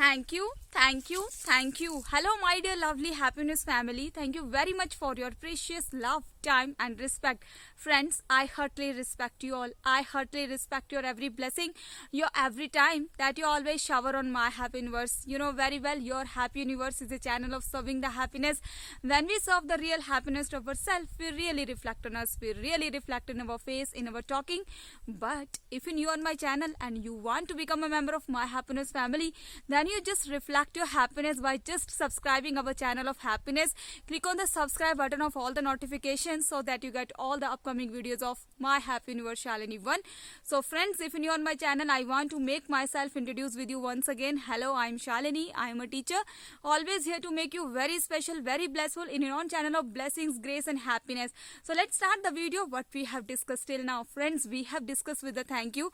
Thank you, thank you, thank you. Hello, my dear lovely happiness family. Thank you very much for your precious love, time, and respect. Friends, I heartily respect you all. I heartily respect your every blessing, your every time that you always shower on my happy universe. You know very well, your happy universe is a channel of serving the happiness. When we serve the real happiness of ourselves, we really reflect on us. We really reflect in our face, in our talking. But if you're new on my channel and you want to become a member of my happiness family, then you just reflect your happiness by just subscribing our channel of happiness. Click on the subscribe button of all the notifications so that you get all the upcoming videos of my happy universe Shalini 1. So friends, if you're new on my channel, I want to make myself introduce with you once again. Hello, I'm Shalini. I'm a teacher, always here to make you very special, very blissful in your own channel of blessings, grace and happiness. So let's start the video. What we have discussed till now, friends, we have discussed with the thank you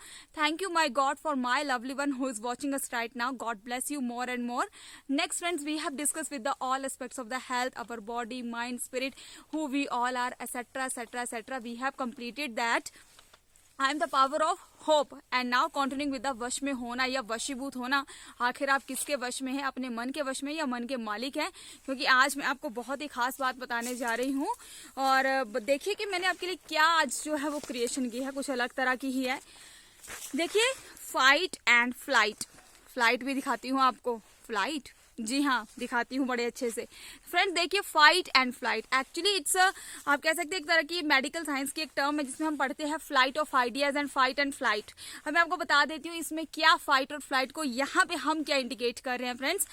my God for my lovely one who is watching us right now. God bless you more and more. Next, friends, we have discussed with the all aspects of the health, our body, mind, spirit, who we all are, etc, etc, etc. We have completed that. I am the power of hope and now continuing with the वश में होना या वशीभूत होना. आखिर आप किसके वश में हैं, अपने मन के वश में या मन के मालिक हैं? क्योंकि आज मैं आपको बहुत ही खास बात बताने जा रही हूँ. और देखिए कि मैंने आपके लिए क्या आज जो है वो क्रिएशन की है, कुछ अलग तरह की ही है. देखिए, फाइट एंड फ्लाइट. फ्लाइट भी दिखाती हूँ आपको. फ्लाइट, जी हाँ, दिखाती हूँ बड़े अच्छे से. फ्रेंड देखिए, fight and flight actually it's आप कह सकते हैं एक तरह की मेडिकल साइंस की एक टर्म है जिसमें हम पढ़ते हैं flight of ideas and fight and flight. अब मैं आपको बता देती हूँ इसमें क्या फाइट और फ्लाइट को यहाँ पे हम क्या इंडिकेट कर रहे हैं. Friends,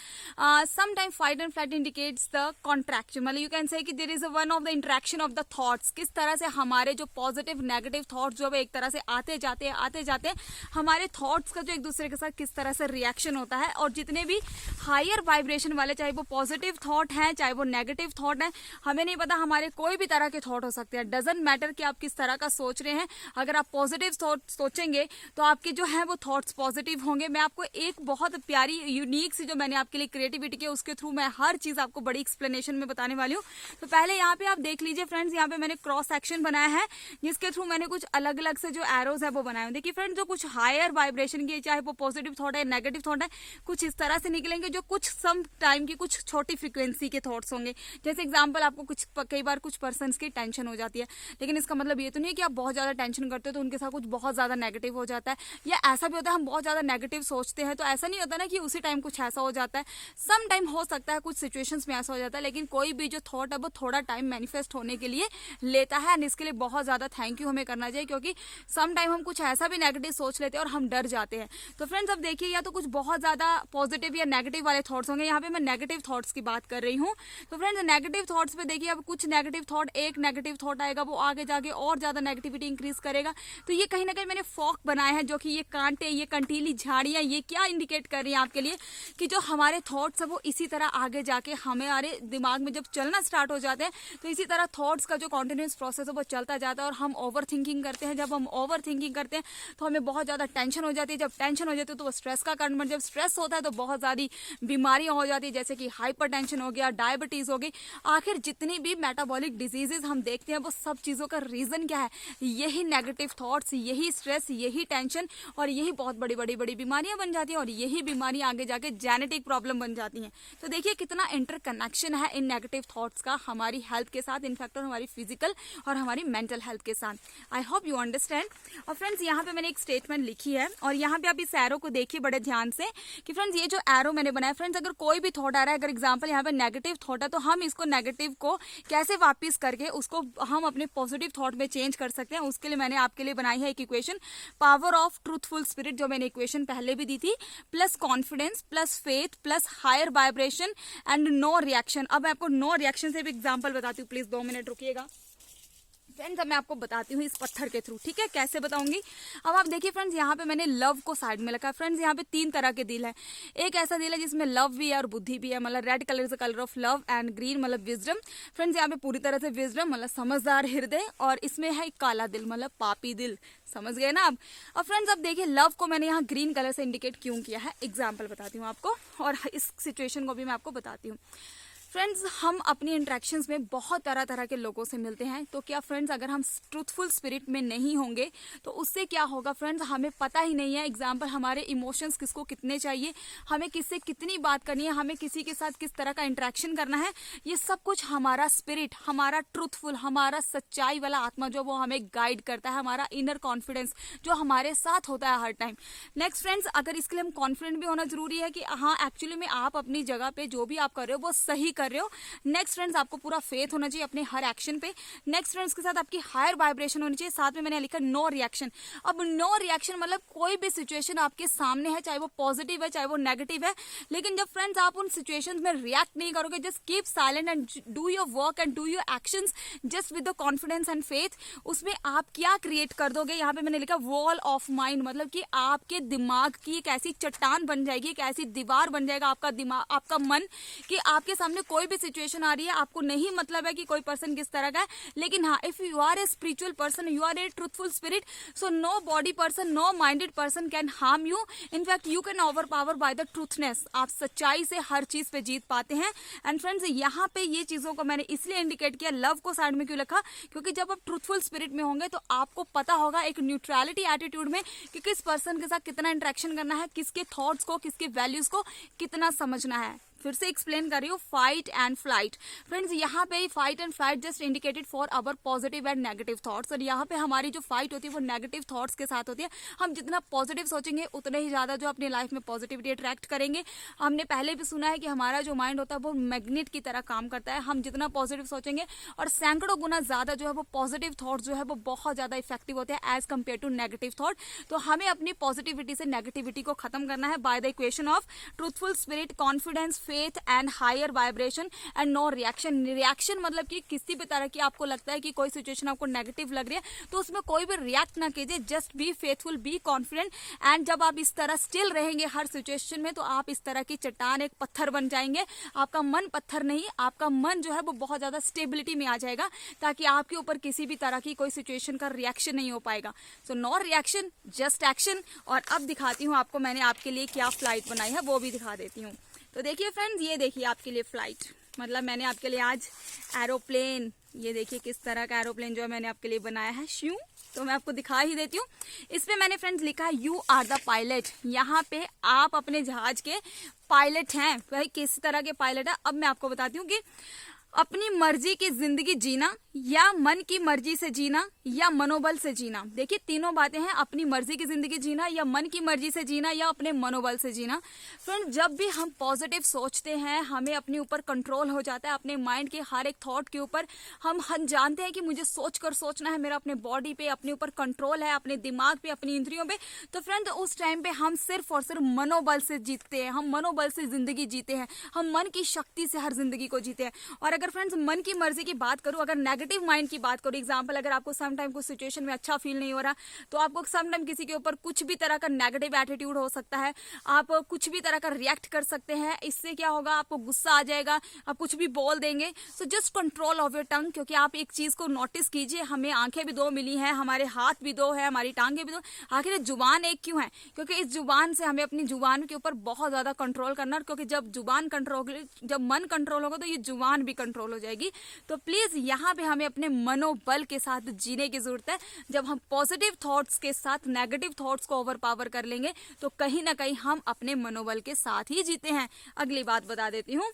some time fight and flight indicates the contraction, मतलब यू कैन से कि there is one of the interaction of the thoughts. किस तरह से हमारे जो पॉजिटिव नेगेटिव थॉट्स जो है एक तरह से आते जाते हमारे थॉट्स का जो एक दूसरे के साथ किस तरह से रिएक्शन होता है. और जितने भी हायर वाइब्रेशन वाले, चाहे वो पॉजिटिव थॉट हैं चाहे वो नेगेटिव थॉट हैं, हमें नहीं पता, हमारे कोई भी तरह के थॉट हो सकते हैं. डजंट मैटर कि आप किस तरह का सोच रहे हैं. अगर आप पॉजिटिव थॉट सोचेंगे तो आपके जो है वो थॉट्स पॉजिटिव होंगे. मैं आपको एक बहुत प्यारी यूनिक सी जो मैंने आपके लिए क्रिएटिविटी की उसके थ्रू मैं हर चीज आपको बड़ी एक्सप्लेनेशन में बताने वाली हूँ. तो पहले यहाँ पे आप देख लीजिए फ्रेंड्स, यहाँ पे मैंने क्रॉस सेक्शन बनाया है जिसके थ्रू मैंने कुछ अलग अलग से जो एरोज है वो बनाए हैं. देखिए फ्रेंड्स, जो कुछ हायर वाइब्रेशन की, चाहे वो पॉजिटिव थॉट है नेगेटिव थॉट है, कुछ इस तरह से निकलेंगे जो कुछ सम टाइम की कुछ छोटी फ्रीक्वेंसी के थॉट्स होंगे. जैसे एग्जांपल, आपको कुछ कई बार कुछ पर्सन्स की टेंशन हो जाती है, लेकिन इसका मतलब ये तो नहीं है कि आप बहुत ज्यादा टेंशन करते हो तो उनके साथ कुछ बहुत ज्यादा नेगेटिव हो जाता है. या ऐसा भी होता है हम बहुत ज्यादा नेगेटिव सोचते हैं तो ऐसा नहीं होता ना कि उसी टाइम कुछ ऐसा हो जाता है. सम टाइम हो सकता है कुछ सिचुएशंस में ऐसा हो जाता है, लेकिन कोई भी जो थॉट है वो थोड़ा टाइम मैनिफेस्ट होने के लिए लेता है. एंड इसके लिए बहुत ज्यादा थैंक यू हमें करना चाहिए, क्योंकि सम टाइम हम कुछ ऐसा भी नेगेटिव सोच लेते हैं और हम डर जाते हैं. तो फ्रेंड्स, अब देखिए, या तो कुछ बहुत ज्यादा पॉजिटिव या नेगेटिव वाले थॉट्स होंगे. यहाँ पे मैं नेगेटिव थॉट्स की बात कर रही हूँ. तो फ्रेंड्स, नेगेटिव थॉट्स पे देखिए, अब कुछ नेगेटिव थॉट, एक नेगेटिव थॉट आएगा वो आगे जाके और ज्यादा नेगेटिविटी इंक्रीज करेगा. तो ये कहीं ना कहीं मैंने फॉक बनाए हैं, जो कि ये कांटे, ये कंटीली झाड़ियां, ये क्या इंडिकेट कर रही है आपके लिए कि जो हमारे थॉट्स है वो इसी तरह आगे जाके हमारे दिमाग में जब चलना स्टार्ट हो जाते हैं तो इसी तरह थॉट्स का जो कॉन्टिन्यूस प्रोसेस है वो चलता जाता है. और हम ओवर थिंकिंग करते हैं. जब हम ओवर थिंकिंग करते हैं तो हमें बहुत ज्यादा टेंशन हो जाती है. जब टेंशन हो जाती है तो वो स्ट्रेस का कारण, जब स्ट्रेस होता है तो बहुत सारी बीमारियां हो जाती है, जैसे कि हाइपरटेंशन हो गया, डायबिटीज हो गई. आखिर जितनी भी मेटाबॉलिक डिजीजेस हम देखते हैं वो सब चीजों का रीजन क्या है? यही नेगेटिव थॉट्स, यही स्ट्रेस, यही टेंशन, और यही बहुत बड़ी बड़ी बड़ी बीमारियां बन जाती हैं. और यही बीमारियां आगे जाके जेनेटिक प्रॉब्लम बन जाती हैं. तो देखिए कितना इंटरकनेक्शन है इन नेगेटिव थॉट्स का हमारी हेल्थ के साथ, इनफैक्ट और हमारी फिजिकल और हमारी मेंटल हेल्थ के साथ. I hope you understand. और फ्रेंड्स, यहाँ पे मैंने एक स्टेटमेंट लिखी है और यहाँ पे आप इस एरो को देखिए बड़े ध्यान से कि फ्रेंड्स, ये जो एरो मैंने बनाया, फ्रेंड्स, अगर कोई भी थॉट आ रहा है, अगर एग्जाम्पल यहाँ पे नेगेटिव थॉट है, तो हम इसको नेगेटिव को कैसे वापस करके उसको हम अपने पॉजिटिव थॉट में चेंज कर सकते हैं. उसके लिए मैंने आपके लिए बनाई है एक equation, power of truthful spirit, जो मैंने इक्वेशन पहले भी दी थी, plus confidence plus faith plus higher vibration and no reaction. अब मैं आपको नो रिएक्शन से भी एग्जांपल बताती हूँ, प्लीज 2 मिनट रुकिएगा. फ्रेंड्स, अब मैं आपको बताती हूँ इस पत्थर के थ्रू, ठीक है, कैसे बताऊंगी. अब आप देखिए फ्रेंड्स, यहाँ पे मैंने लव को साइड में रखा है. फ्रेंड्स, यहाँ पे 3 तरह के दिल है. एक ऐसा दिल है जिसमें लव भी है और बुद्धि भी है, मतलब red colour is the colour of love and green मतलब विजडम. फ्रेंड्स, यहाँ पे पूरी तरह से विजडम मतलब समझदार हृदय, और इसमें है एक काला दिल मतलब पापी दिल. समझ गए ना आप. अब फ्रेंड्स, अब देखिए लव को मैंने यहाँ ग्रीन कलर से इंडिकेट क्यों किया है, एग्जाम्पल बताती हूँ आपको, और इस सिचुएशन को भी मैं आपको बताती हूँ. फ्रेंड्स, हम अपनी इंटरेक्शंस में बहुत तरह तरह के लोगों से मिलते हैं, तो क्या फ्रेंड्स अगर हम ट्रूथफुल स्पिरिट में नहीं होंगे तो उससे क्या होगा फ्रेंड्स, हमें पता ही नहीं है एग्जाम्पल हमारे इमोशंस किसको कितने चाहिए, हमें किससे कितनी बात करनी है, हमें किसी के साथ किस तरह का इंटरेक्शन करना है, ये सब कुछ हमारा स्पिरिट, हमारा ट्रूथफुल, हमारा सच्चाई वाला आत्मा जो वो हमें गाइड करता है, हमारा इनर कॉन्फिडेंस जो हमारे साथ होता है हर टाइम। नेक्स्ट फ्रेंड्स, अगर इसके लिए हम कॉन्फिडेंट भी होना जरूरी है कि हाँ एक्चुअली में आप अपनी जगह पे जो भी आप कर रहे हो वो सही कर रहे हो। नेक्स्ट फ्रेंड्स, आपको पूरा फेथ होना चाहिए अपने हर एक्शन पे। नेक्स्ट फ्रेंड्स के साथ आपकी हायर वाइब्रेशन होनी चाहिए। साथ में मैंने लिखा नो रिएक्शन। अब नो रिएक्शन मतलब कोई भी सिचुएशन आपके सामने है, चाहे वो पॉजिटिव है चाहे वो नेगेटिव है, लेकिन जब फ्रेंड्स आप उन सिचुएशंस में रिएक्ट नहीं करोगे, just keep silent and do your work and do your actions just with the confidence and faith, उसमें आप क्या क्रिएट कर दोगे, यहाँ पे मैंने लिखा वॉल ऑफ माइंड, मतलब कि आपके दिमाग की एक ऐसी चट्टान बन जाएगी, एक ऐसी दीवार बन जाएगा आपका दिमाग, आपका मन, कि आपके सामने कोई भी सिचुएशन आ रही है, आपको नहीं मतलब है कि कोई पर्सन किस तरह का है, लेकिन हाँ if you are a spiritual person, you are a truthful spirit, so no body person, no minded person can harm you, in fact you can over power by the truthness. आप सच्चाई से हर चीज पे जीत पाते हैं। एंड फ्रेंड्स, यहाँ पे ये चीजों को मैंने इसलिए इंडिकेट किया, लव को साइड में क्यों लिखा, क्योंकि जब आप ट्रूथफुल स्पिरिट में होंगे तो आपको पता होगा एक न्यूट्रलिटी एटीट्यूड में कि किस पर्सन के साथ कितना इंटरेक्शन करना है, किसके थॉट्स को, किसके वैल्यूज को कितना समझना है। फिर से एक्सप्लेन कर रही हूँ, फाइट एंड फ्लाइट। फ्रेंड्स, यहाँ पे fight and flight just indicated for our positive and negative thoughts, और यहाँ पे हमारी जो फाइट होती है वो नेगेटिव थॉट्स के साथ होती है। हम जितना पॉजिटिव सोचेंगे उतने ही ज्यादा जो अपनी लाइफ में पॉजिटिविटी अट्रैक्ट करेंगे। हमने पहले भी सुना है कि हमारा जो माइंड होता है वो मैग्नेट की तरह काम करता है, हम जितना पॉजिटिव सोचेंगे और सैकड़ों गुना ज्यादा जो है वो पॉजिटिव थॉट्स जो है वो बहुत ज्यादा इफेक्टिव होते हैं as compare to negative thought. तो हमें अपनी पॉजिटिविटी से नेगेटिविटी को खत्म करना है by the equation of truthful spirit, confidence, faith and higher vibration and no reaction. Reaction मतलब कि किसी भी तरह की आपको लगता है कि कोई सिचुएशन आपको नेगेटिव लग रही है तो उसमें कोई भी रिएक्ट ना कीजिए, just be faithful, be confident. And जब आप इस तरह स्टिल रहेंगे हर सिचुएशन में तो आप इस तरह की चट्टान, एक पत्थर बन जाएंगे। आपका मन पत्थर नहीं, आपका मन जो है वो बहुत ज्यादा स्टेबिलिटी में आ जाएगा, ताकि आपके ऊपर किसी भी तरह की कोई सिचुएशन का रिएक्शन नहीं हो पाएगा। So no reaction, just action. और अब दिखाती हूँ आपको मैंने आपके लिए क्या फ्लाइट बनाई है, वो भी दिखा देती हूँ। तो देखिए फ्रेंड्स, ये देखिए आपके लिए फ्लाइट, मतलब मैंने आपके लिए आज एरोप्लेन, ये देखिए किस तरह का एरोप्लेन जो है मैंने आपके लिए बनाया है, श्यू। तो मैं आपको दिखा ही देती हूँ। इस पे मैंने फ्रेंड्स लिखा है यू आर द पायलट। यहाँ पे आप अपने जहाज के पायलट हैं। भाई किस तरह के पायलट है, अब मैं आपको बताती हूँ कि अपनी मर्जी की जिंदगी जीना, या मन की मर्जी से जीना, या मनोबल से जीना। देखिए तीनों बातें हैं, अपनी मर्जी की जिंदगी जीना, या मन की मर्जी से जीना, या अपने मनोबल से जीना। फ्रेंड, जब भी हम पॉजिटिव सोचते हैं हमें अपने ऊपर कंट्रोल हो जाता है, अपने माइंड के हर एक थॉट के ऊपर हम जानते हैं कि मुझे सोचकर सोचना है, मेरा अपने बॉडी पे, अपने ऊपर कंट्रोल है, अपने दिमाग पे, अपनी इंद्रियों पे। तो फ्रेंड उस टाइम पे हम सिर्फ और सिर्फ मनोबल से जीतते हैं, हम मनोबल से जिंदगी जीते हैं, हम मन की शक्ति से हर जिंदगी को जीते हैं। और अगर फ्रेंड्स मन की मर्जी की बात करूं, अगर नेगेटिव माइंड की बात करूं, एग्जांपल अगर आपको सम टाइम कुछ सिचुएशन में अच्छा फील नहीं हो रहा तो आपको सम टाइम किसी के ऊपर कुछ भी तरह का नेगेटिव एटीट्यूड हो सकता है, आप कुछ भी तरह का रिएक्ट कर सकते हैं। इससे क्या होगा, आपको गुस्सा आ जाएगा, आप कुछ भी बोल देंगे। So just control of your tongue, क्योंकि आप एक चीज को नोटिस कीजिए, हमें आंखें भी दो मिली हैं, हमारे हाथ भी दो है, हमारी टांगे भी दो, आखिर जुबान एक क्यों है, क्योंकि इस जुबान से हमें अपनी जुबान के ऊपर बहुत ज्यादा कंट्रोल करना, क्योंकि जब जुबान कंट्रोल, जब मन कंट्रोल होगा तो ये जुबान भी कंट्रोल हो जाएगी। तो प्लीज यहाँ पे हमें अपने मनोबल के साथ जीने की जरूरत है। जब हम पॉजिटिव थॉट्स के साथ नेगेटिव थॉट्स को ओवर पावर कर लेंगे तो कहीं ना कहीं हम अपने मनोबल के साथ ही जीते हैं। अगली बात बता देती हूँ,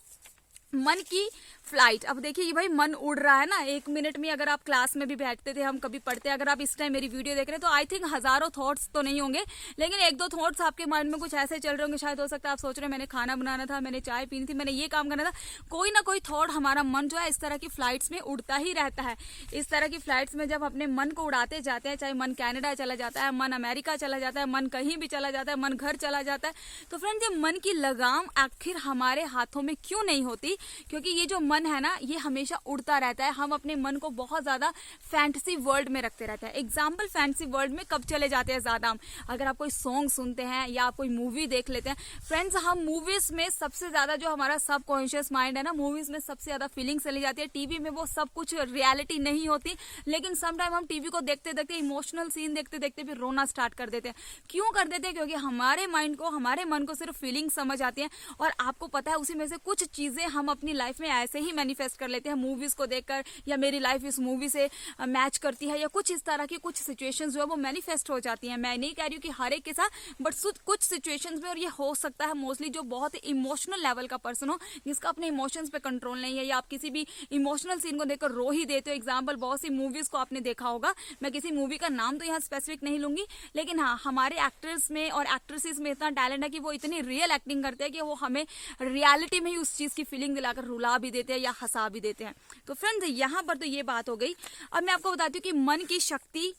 मन की फ्लाइट। अब देखिए ये भाई मन उड़ रहा है ना, एक मिनट में अगर आप क्लास में भी बैठते थे, हम कभी पढ़ते, अगर आप इस टाइम मेरी वीडियो देख रहे हैं तो आई थिंक हजारों थॉट्स तो नहीं होंगे, लेकिन एक दो थॉट्स आपके माइंड में कुछ ऐसे चल रहे होंगे। शायद हो सकता है आप सोच रहे हैं मैंने खाना बनाना था, मैंने चाय पीनी थी, मैंने ये काम करना था। कोई ना कोई थॉट, हमारा मन जो है इस तरह की फ्लाइट्स में उड़ता ही रहता है। इस तरह की फ्लाइट्स में जब अपने मन को उड़ाते जाते हैं, चाहे मन कैनेडा चला जाता है, मन अमेरिका चला जाता है, मन कहीं भी चला जाता है, मन घर चला जाता है, तो फ्रेंड्स ये मन की लगाम आखिर हमारे हाथों में क्यों नहीं होती, क्योंकि ये जो मन मन है ना ये हमेशा उड़ता रहता है, हम अपने मन को बहुत ज्यादा फैंटेसी वर्ल्ड में रखते रहते हैं। एग्जाम्पल फैंटेसी वर्ल्ड में कब चले जाते हैं ज्यादा हम, अगर आप कोई सॉन्ग सुनते हैं या आप कोई मूवी देख लेते हैं। फ्रेंड्स हम मूवीज में सबसे ज्यादा जो हमारा सबकॉन्शियस माइंड है ना, मूवीज में सबसे ज्यादा फीलिंग चली जाती है। टीवी में वो सब कुछ रियलिटी नहीं होती, लेकिन समटाइम हम टीवी को देखते देखते इमोशनल सीन देखते देखते भी रोना स्टार्ट कर देते हैं। क्यों कर देते हैं? क्योंकि हमारे माइंड को, हमारे मन को सिर्फ फीलिंग समझ आती है, और आपको पता है उसी में से कुछ चीजें हम अपनी लाइफ में ऐसे ही मैनिफेस्ट कर लेते हैं मूवीज को देखकर, या मेरी लाइफ इस मूवी से मैच करती है, या कुछ इस तरह की कुछ सिचुएशंस जो है वो मैनिफेस्ट हो जाती हैं। मैं नहीं कह रही हूँ कि हर एक के साथ, बट कुछ सिचुएशंस में, और ये हो सकता है मोस्टली जो बहुत इमोशनल लेवल का पर्सन हो, जिसका अपने इमोशंस पे कंट्रोल नहीं है, या आप किसी भी इमोशनल सीन को देखकर रो ही देते हो। एग्जाम्पल बहुत सी मूवीज को आपने देखा होगा, मैं किसी मूवी का नाम तो यहाँ स्पेसिफिक नहीं लूंगी, लेकिन हाँ हमारे एक्टर्स में और एक्ट्रेसेस में इतना टैलेंट है कि वो इतनी रियल एक्टिंग करते हैं कि वो हमें रियलिटी में ही उस चीज की फीलिंग दिलाकर रुला भी देते हैं या हंसा भी देते हैं। तो फ्रेंड्स यहाँ पर तो ये बात हो गई। अब मैं आपको बताती हूँ कि मन की शक्ति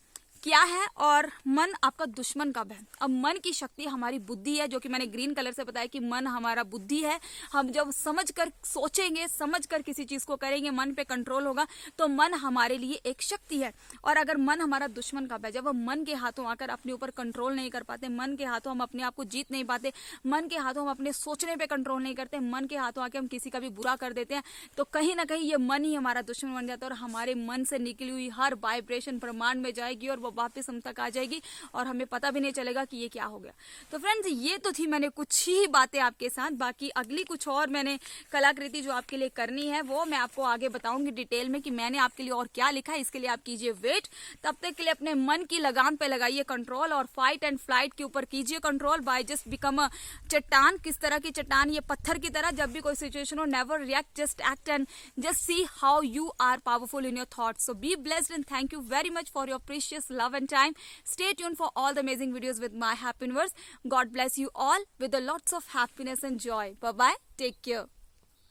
क्या है और मन आपका दुश्मन कब है। अब मन की शक्ति हमारी बुद्धि है, जो कि मैंने ग्रीन कलर से बताया कि मन हमारा बुद्धि है। हम जब समझ कर सोचेंगे, समझ कर किसी चीज को करेंगे, मन पे कंट्रोल होगा, तो मन हमारे लिए एक शक्ति है। और अगर मन हमारा दुश्मन कब है? जब हम मन के हाथों आकर अपने ऊपर कंट्रोल नहीं कर पाते, मन के हाथों हम अपने आप को जीत नहीं पाते, मन के हाथों हम अपने सोचने पे कंट्रोल नहीं करते, मन के हाथों आके हम किसी का भी बुरा कर देते हैं, तो कहीं ना कहीं ये मन ही हमारा दुश्मन बन जाता है, और हमारे मन से निकली हुई हर वाइब्रेशन ब्रह्मांड में जाएगी और वापस हम तक आ जाएगी, और हमें पता भी नहीं चलेगा कि ये क्या हो गया। तो फ्रेंड्स ये तो थी मैंने कुछ ही बातें आपके साथ, बाकी अगली कुछ और मैंने कलाकृति जो आपके लिए करनी है वो मैं आपको आगे बताऊंगी डिटेल में कि मैंने आपके लिए और क्या लिखा है। इसके लिए आप कीजिए वेट, तब तक के लिए अपने मन की लगाम पे लगाइए कंट्रोल, और फाइट एंड फ्लाइट के ऊपर कीजिए control by just become a चट्टान। किस तरह की चट्टान? ये पत्थर की तरह। जब भी कोई सिचुएशन हो, never react, just act and just see how you are powerful in your thoughts. So be blessed and thank you very much for your precious love and time. Stay tuned for all the amazing videos with my Happy Universe. God bless you all with a lots of happiness and joy. Bye bye. Take care.